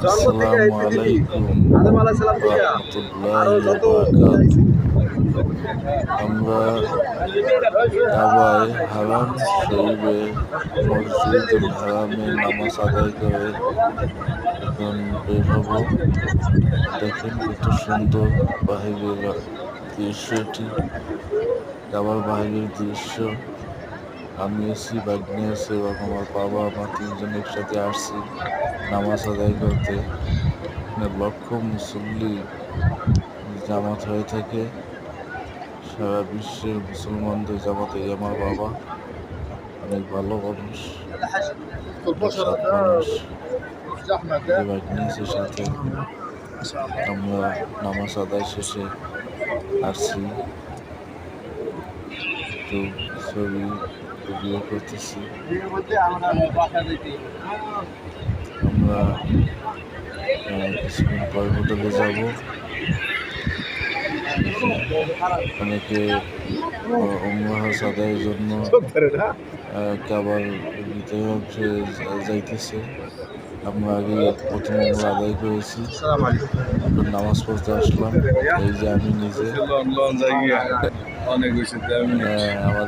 আসসালামু আলাইকুম রাহমাতুল্লাহি ওয়া বারাকাতুহু। আমরা কাবায় হারাম শরীফে মসজিদুল হারামে নামাজ আদায় করে এখন বের হব। দেখেন কত সুন্দর বাহিরের দৃশ্যটি, কাবার বাহিরের দৃশ্য। আমি এসি, ভাগ্নে আছে এবং আমার বাবা মা তিনজন একসাথে আসছি নামাজ আদায় করতে। এখানে লক্ষ মুসল্লি জামাত হয়ে থাকে, সারা বিশ্বের মুসলমানদের জামাতে। আমার বাবা অনেক ভালো মানুষ, সৎ মানুষ। ভাগ্নের সাথে আমরা নামাজ আদায় শেষে আসছি, একটু ছবি ভিডিও করতেছি। আমরা কিছুক্ষণ পর হোটেলে যাব। অনেকে উমরাহ আদায়ের জন্য কাবার ভিতরে অংশে যাইতেছে। আমরা আগে প্রথম উমরা আদায় করেছি, এখন নামাজ পড়তে আসলাম। এই যে আমি নিজে, আমার